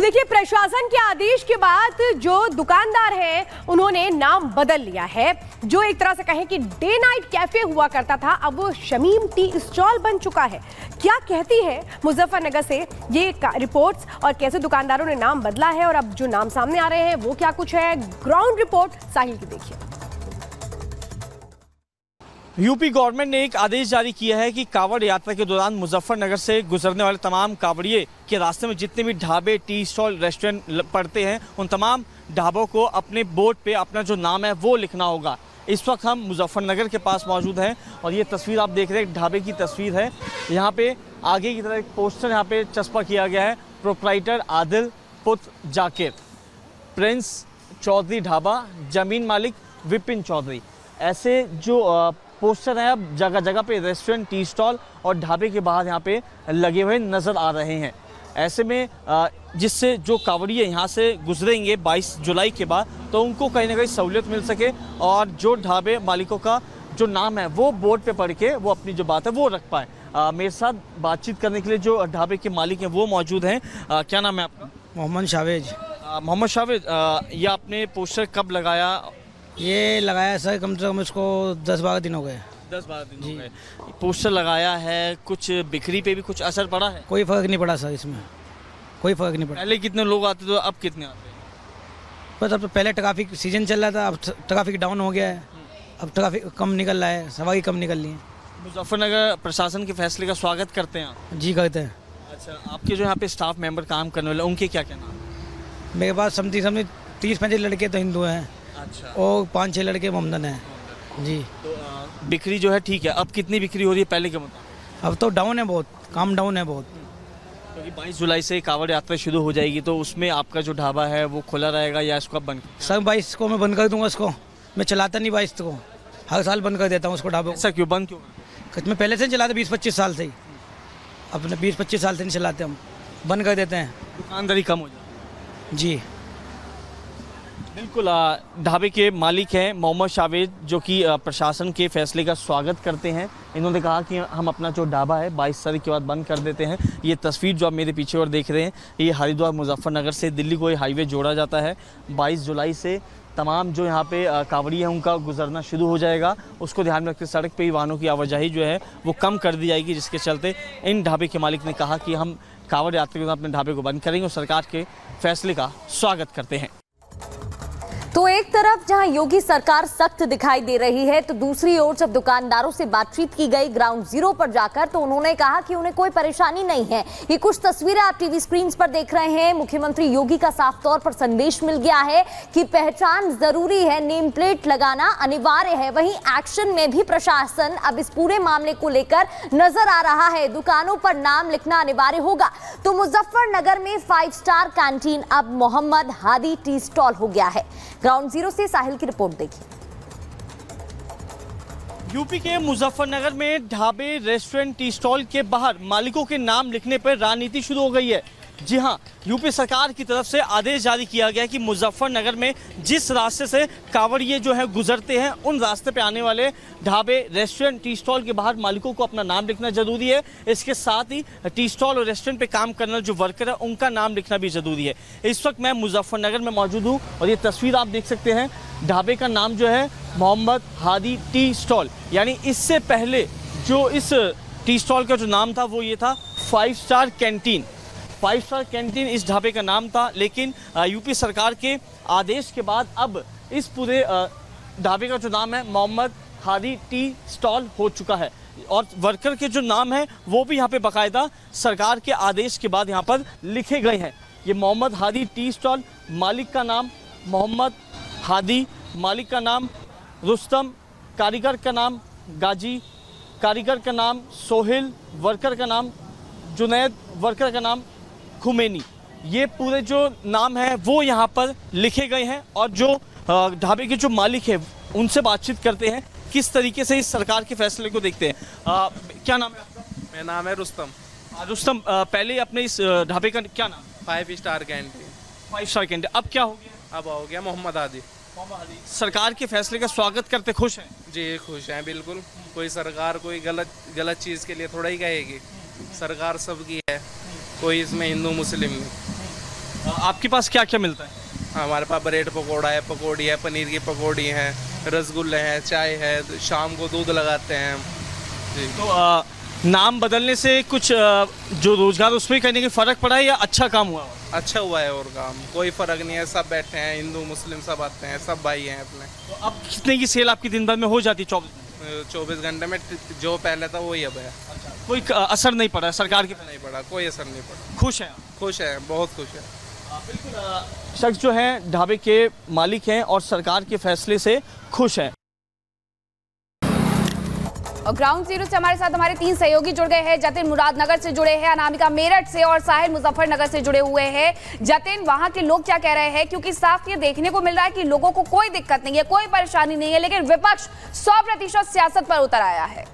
देखिए, प्रशासन के आदेश के बाद जो दुकानदार हैं उन्होंने नाम बदल लिया है। जो एक तरह से कहें कि डे नाइट कैफे हुआ करता था, अब वो शमीम टी स्टॉल बन चुका है। क्या कहती है मुजफ्फरनगर से ये रिपोर्ट्स और कैसे दुकानदारों ने नाम बदला है और अब जो नाम सामने आ रहे हैं वो क्या कुछ है, ग्राउंड रिपोर्ट साहिल की देखिए। यूपी गवर्नमेंट ने एक आदेश जारी किया है कि कांवड़ यात्रा के दौरान मुजफ्फरनगर से गुजरने वाले तमाम कांवड़िए के रास्ते में जितने भी ढाबे, टी स्टॉल, रेस्टोरेंट पड़ते हैं, उन तमाम ढाबों को अपने बोर्ड पे अपना जो नाम है वो लिखना होगा। इस वक्त हम मुजफ्फरनगर के पास मौजूद हैं और ये तस्वीर आप देख रहे हैं ढाबे की तस्वीर है। यहाँ पे आगे की तरफ एक पोस्टर यहाँ पे चस्पा किया गया है, प्रोप्राइटर आदिल पुत्र जाकिर, प्रिंस चौधरी ढाबा, जमीन मालिक विपिन चौधरी। ऐसे जो पोस्टर हैं अब जगह जगह पे रेस्टोरेंट, टी स्टॉल और ढाबे के बाहर यहाँ पे लगे हुए नज़र आ रहे हैं। ऐसे में जिससे जो कांवड़िए यहाँ से गुजरेंगे 22 जुलाई के बाद, तो उनको कहीं ना कहीं सहूलियत मिल सके और जो ढाबे मालिकों का जो नाम है वो बोर्ड पे पढ़ के वो अपनी जो बात है वो रख पाए। मेरे साथ बातचीत करने के लिए जो ढाबे के मालिक हैं वो मौजूद हैं। क्या नाम है आपका? मोहम्मद शावेज। मोहम्मद शावेज, ये आपने पोस्टर कब लगाया? ये लगाया सर कम से कम इसको 10-12 दिन हो गए। 10-12 दिन हो गए। पोस्टर लगाया है, कुछ बिक्री पे भी कुछ असर पड़ा है? कोई फर्क नहीं पड़ा सर, इसमें कोई फर्क नहीं पड़ा। पहले कितने लोग आते थे, अब कितने आते हैं? बस अब तो पहले ट्रैफिक सीजन चल रहा था, अब ट्रैफिक डाउन हो गया है, अब ट्रैफिक कम निकल रहा है, सवारी कम निकल रही है। मुजफ्फरनगर प्रशासन के फैसले का स्वागत करते हैं आप? जी करते हैं। अच्छा, आपके जो यहाँ पे स्टाफ मेंबर काम करने वाले उनके क्या कहना है? मेरे पास समझी 30-35 लड़के तो हिंदू हैं। अच्छा। और 5-6 लड़के मोहम्मदन हैं। जी। तो बिक्री जो है ठीक है, अब कितनी बिक्री हो रही है पहले के मुताबिक? अब तो डाउन है, बहुत काम डाउन है बहुत। क्योंकि 22 जुलाई से कांवड़ यात्रा शुरू हो जाएगी, तो उसमें आपका जो ढाबा है वो खुला रहेगा या इसको आप बंद? सर 22 को मैं बंद कर दूंगा इसको, मैं चलाता नहीं 22 को, हर साल बंद कर देता हूँ उसको ढाबे। ऐसा क्यों बंद क्यों? मैं पहले से चलाते 20-25 साल से ही, अपने 20-25 साल से नहीं चलाते, हम बंद कर देते हैं, दुकानदारी कम हो जाए। जी बिल्कुल। ढाबे के मालिक हैं मोहम्मद शावेद, जो कि प्रशासन के फैसले का स्वागत करते हैं। इन्होंने कहा कि हम अपना जो ढाबा है 22 तारीख के बाद बंद कर देते हैं। ये तस्वीर जो आप मेरे पीछे और देख रहे हैं, ये हरिद्वार मुजफ्फरनगर से दिल्ली को ये हाईवे जोड़ा जाता है। 22 जुलाई से तमाम जो यहाँ पे कांवड़ी है उनका गुजरना शुरू हो जाएगा। उसको ध्यान में रखते सड़क पे ही वाहनों की आवाजाही जो है वो कम कर दी जाएगी, जिसके चलते इन ढाबे के मालिक ने कहा कि हम कांवड़ यात्रा के अपने ढाबे को बंद करेंगे और सरकार के फैसले का स्वागत करते हैं। तो एक तरफ जहां योगी सरकार सख्त दिखाई दे रही है, तो दूसरी ओर जब दुकानदारों से बातचीत की गई ग्राउंड जीरो पर जाकर, तो उन्होंने कहा कि उन्हें कोई परेशानी नहीं है। ये कुछ तस्वीरें आप टीवी स्क्रीन पर देख रहे हैं। मुख्यमंत्री योगी का साफ तौर पर संदेश मिल गया है कि पहचान जरूरी है, नेम प्लेट लगाना अनिवार्य है। वहीं एक्शन में भी प्रशासन अब इस पूरे मामले को लेकर नजर आ रहा है। दुकानों पर नाम लिखना अनिवार्य होगा। तो मुजफ्फरनगर में 5 स्टार कैंटीन अब मोहम्मद हादी टी स्टॉल हो गया है। ग्राउंड जीरो से साहिल की रिपोर्ट देखिए। यूपी के मुजफ्फरनगर में ढाबे, रेस्टोरेंट, टी स्टॉल के बाहर मालिकों के नाम लिखने पर राजनीति शुरू हो गई है। जी हां, यूपी सरकार की तरफ से आदेश जारी किया गया कि मुजफ्फरनगर में जिस रास्ते से कांवड़िए जो है गुजरते हैं, उन रास्ते पे आने वाले ढाबे, रेस्टोरेंट, टी स्टॉल के बाहर मालिकों को अपना नाम लिखना जरूरी है। इसके साथ ही टी स्टॉल और रेस्टोरेंट पे काम करने वाले जो वर्कर है उनका नाम लिखना भी जरूरी है। इस वक्त मैं मुजफ्फरनगर में मौजूद हूँ और ये तस्वीर आप देख सकते हैं। ढाबे का नाम जो है मोहम्मद हादी टी स्टॉल, यानी इससे पहले जो इस टी स्टॉल का जो नाम था वो ये था 5 स्टार कैंटीन। 5 स्टार कैंटीन इस ढाबे का नाम था, लेकिन यूपी सरकार के आदेश के बाद अब इस पूरे ढाबे का जो नाम है मोहम्मद हादी टी स्टॉल हो चुका है और वर्कर के जो नाम है वो भी यहाँ पे बाकायदा सरकार के आदेश के बाद यहाँ पर लिखे गए हैं। ये मोहम्मद हादी टी स्टॉल, मालिक का नाम मोहम्मद हादी, मालिक का नाम रुस्तम, कारीगर का नाम गाजी, कारीगर का नाम सोहेल, वर्कर का नाम जुनैद, वर्कर का नाम खुमैनी। ये पूरे जो नाम है वो यहाँ पर लिखे गए हैं और जो ढाबे के जो मालिक है उनसे बातचीत करते हैं, किस तरीके से इस सरकार के फैसले को देखते हैं। क्या नाम है आपका? मेरा नाम है रुस्तम। रुस्तम, पहले अपने इस ढाबे का क्या नाम? 5 स्टार कैंटीन। 5 स्टार कैंटीन, अब क्या हो गया? अब हो गया मोहम्मद हादी। सरकार के फैसले का स्वागत करते खुश हैं? जी खुश हैं बिल्कुल। कोई सरकार कोई गलत चीज़ के लिए थोड़ा ही कहेगी। सरकार सबकी है, कोई इसमें हिंदू मुस्लिम नहीं। आपके पास क्या क्या मिलता है? हमारे पास ब्रेड पकौड़ा है, पकौड़ी है, पनीर की पकौड़ी है, रसगुल्ले हैं, चाय है, शाम को दूध लगाते हैं जी। तो नाम बदलने से कुछ जो रोजगार उसमें करने के फर्क पड़ा है या अच्छा काम हुआ? अच्छा हुआ है और काम कोई फर्क नहीं है, सब बैठे हैं, हिंदू मुस्लिम सब आते हैं, सब भाई हैं अपने। तो अब कितने की सेल आपकी दिन भर में हो जाती है? 24 घंटे में जो पहले था वही अब है। कोई असर नहीं पड़ा सरकार के? नहीं पड़ा, कोई असर नहीं पड़ा। खुश हैं? खुश है, बहुत खुश है। बिल्कुल, शख्स जो हैं ढाबे के मालिक हैं और सरकार के फैसले से खुश हैं। और ग्राउंड जीरो से हमारे साथ हमारे 3 सहयोगी जुड़ गए हैं। जतिन मुरादनगर से जुड़े हैं, अनामिका मेरठ से और साहिल मुजफ्फरनगर से जुड़े हुए हैं। जतिन, वहां के लोग क्या कह रहे हैं? क्योंकि साफ ये देखने को मिल रहा है कि लोगों को कोई दिक्कत नहीं है, कोई परेशानी नहीं है, लेकिन विपक्ष 100% सियासत पर उतर आया है।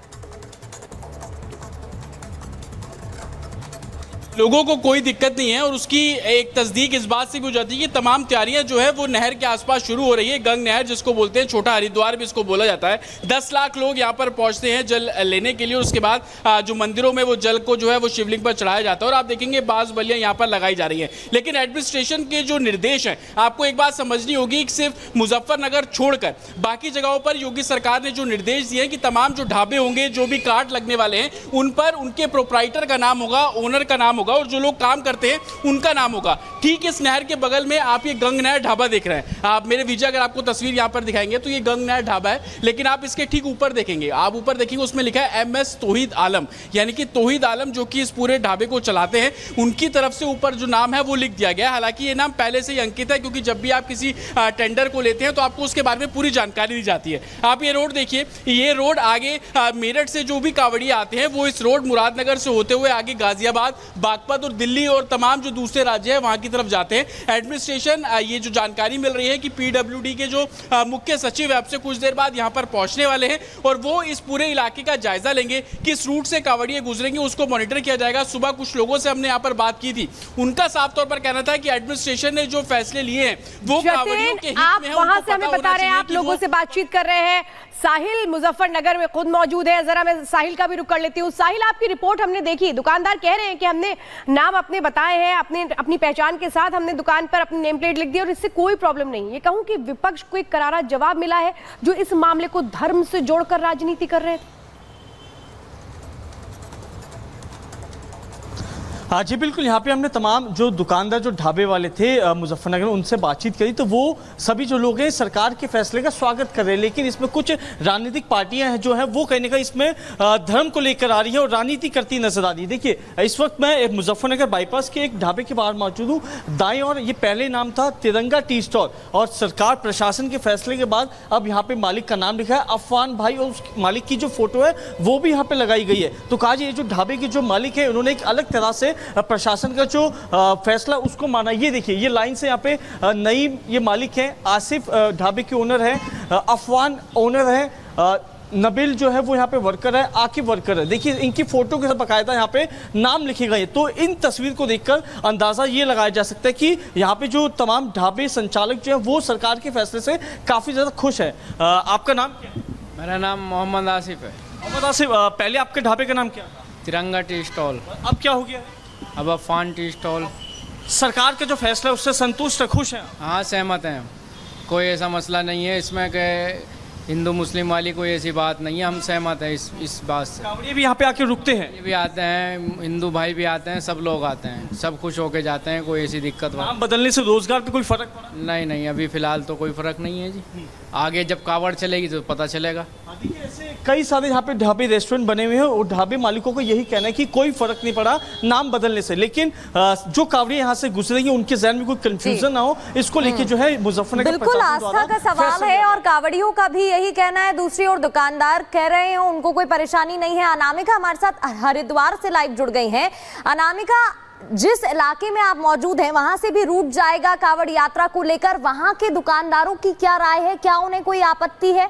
लोगों को कोई दिक्कत नहीं है और उसकी एक तस्दीक इस बात से भी हो जाती है कि तमाम तैयारियां जो है वो नहर के आसपास शुरू हो रही है। गंग नहर जिसको बोलते हैं, छोटा हरिद्वार भी इसको बोला जाता है। 10 लाख लोग यहां पर पहुंचते हैं जल लेने के लिए और उसके बाद जो मंदिरों में वो जल को जो है वो शिवलिंग पर चढ़ाया जाता है और आप देखेंगे बाज बलियां यहां पर लगाई जा रही है। लेकिन एडमिनिस्ट्रेशन के जो निर्देश हैं, आपको एक बात समझनी होगी कि सिर्फ मुजफ्फरनगर छोड़कर बाकी जगहों पर योगी सरकार ने जो निर्देश दिए हैं कि तमाम जो ढाबे होंगे, जो भी कार्ट लगने वाले हैं, उन पर उनके प्रोप्राइटर का नाम होगा, ओनर का नाम होगा और जो लोग काम करते हैं उनका नाम होगा। ठीक इस नहर के बगल में आप ये गंग नहर ढाबा देख रहे हैं। आप मेरे विजय अगर आपको तस्वीर यहां पर दिखाएंगे तो ये गंग नहर ढाबा है, लेकिन आप इसके ठीक ऊपर देखेंगे, आप ऊपर देखेंगे उसमें लिखा है MS तौहीद आलम, यानी कि तौहीद आलम जो कि इस पूरे ढाबे को चलाते हैं, उनकी तरफ से ऊपर जो नाम है वो लिख दिया गया है। हालांकि ये नाम पहले से ही अंकित है, क्योंकि जब भी आप किसी टेंडर को लेते हैं तो आपको उसके बारे में पूरी जानकारी दी जाती है। आप ये रोड देखिए, ये रोड आगे मेरठ से जो भी कांवड़िया आते हैं वो इस रोड मुरादनगर से होते हुए आगे गाजियाबाद, बागपत और दिल्ली और तमाम जो दूसरे राज्य हैं वहां की तरफ जाते हैं। एडमिनिस्ट्रेशन ये जो जानकारी मिल रही है कि PWD के जो मुख्य सचिव है अब से कुछ देर बाद यहां पर पहुंचने वाले हैं और वो इस पूरे इलाके का जायजा लेंगे। किस रूट से कांवड़िए गुजरेंगे उसको मॉनिटर किया जाएगा। सुबह कुछ लोगों से हमने यहां पर बात की थी, उनका साफ तौर पर कहना था कि एडमिनिस्ट्रेशन ने जो फैसले लिए हैं वो कांवड़ियों के हित में है। वहां से हमें बता रहे हैं, आप लोगों से बातचीत कर रहे हैं। साहिल मुजफ्फरनगर में खुद मौजूद है, जरा मैं साहिल का भी रुख कर लेती हूँ। साहिल, आपकी रिपोर्ट हमने देखी, दुकानदार कह रहे हैं कि हमने नाम अपने बताए हैं, अपनी पहचान के साथ हमने दुकान पर अपनी नेम प्लेट लिख दी और इससे कोई प्रॉब्लम नहीं। ये कहूं कि विपक्ष को एक करारा जवाब मिला है जो इस मामले को धर्म से जोड़कर राजनीति कर रहे थे। हाँ जी बिल्कुल, यहाँ पे हमने तमाम जो दुकानदार जो ढाबे वाले थे मुजफ्फरनगर में उनसे बातचीत करी, तो वो सभी जो लोग हैं सरकार के फैसले का स्वागत कर रहे हैं। लेकिन इसमें कुछ राजनीतिक पार्टियां हैं जो हैं वो कहने का इसमें धर्म को लेकर आ रही है और राजनीति करती नजर आ रही है। देखिए इस वक्त मैं मुजफ्फरनगर बाईपास के एक ढाबे के बाहर मौजूद हूँ। दाएं और ये पहले नाम था तिरंगा टी स्टॉल और सरकार प्रशासन के फैसले के बाद अब यहाँ पे मालिक का नाम लिखा है अफवान भाई और उस मालिक की जो फोटो है वो भी यहाँ पे लगाई गई है। तो कहा ये जो ढाबे के जो मालिक है उन्होंने एक अलग तरह से प्रशासन का जो फैसला उसको माना। ये देखिए, ये लाइन से यहाँ पे नईम ये मालिक है, आसिफ ढाबे के ओनर है, अफवान ओनर है, नबील जो है वो यहाँ पे वर्कर है, आकिब वर्कर है। देखिए इनकी फोटो के साथ बाकायदा यहाँ पे नाम लिखे गए। तो इन तस्वीर को देखकर अंदाजा ये लगाया जा सकता है कि यहाँ पे जो तमाम ढाबे संचालक जो है वो सरकार के फैसले से काफी ज्यादा खुश है। आपका नाम क्या है? मेरा नाम मोहम्मद आसिफ है। मोहम्मद आसिफ, पहले आपके ढाबे का नाम क्या था? तिरंगा टी स्टॉल। अब क्या हो गया? अब अफवान टी स्टॉल। सरकार का जो फैसला है उससे संतुष्ट है, खुश हैं? हाँ, सहमत हैं। कोई ऐसा मसला नहीं है इसमें कि हिंदू मुस्लिम वाली कोई ऐसी बात नहीं है, हम सहमत हैं इस बात से। कांवड़िए भी यहाँ पे आके रुकते हैं? ये भी आते हैं, हिंदू भाई भी आते हैं, सब लोग आते हैं, सब खुश होके जाते हैं, कोई ऐसी दिक्कत नाम बदलने से रोजगार पे कोई फर्क पड़ा? नहीं, अभी फिलहाल तो कोई फर्क नहीं है जी। आगे जब कावड़ चलेगी तो पता चलेगा। देखिए ऐसे कई सारे यहाँ पे ढाबे रेस्टोरेंट बने हुए हैं और ढाबे मालिकों को यही कहना है कि कोई फर्क नहीं पड़ा नाम बदलने से। लेकिन जो कावड़िए यहाँ से गुजरेंगे उनके जहन में कोई कंफ्यूजन ना हो, इसको लेके जो है मुजफ्फरनगर बिल्कुल आस्था का सवाल है और कावड़ियों का भी यही कहना है। दूसरी ओर दुकानदार कह रहे हैं उनको कोई परेशानी नहीं है। अनामिका हमारे साथ हरिद्वार से लाइव जुड़ गई हैं। अनामिका, जिस इलाके में आप मौजूद हैं वहां से भी रूट जाएगा कावड़ यात्रा को लेकर, वहां के दुकानदारों की क्या राय है? क्या उन्हें कोई आपत्ति है?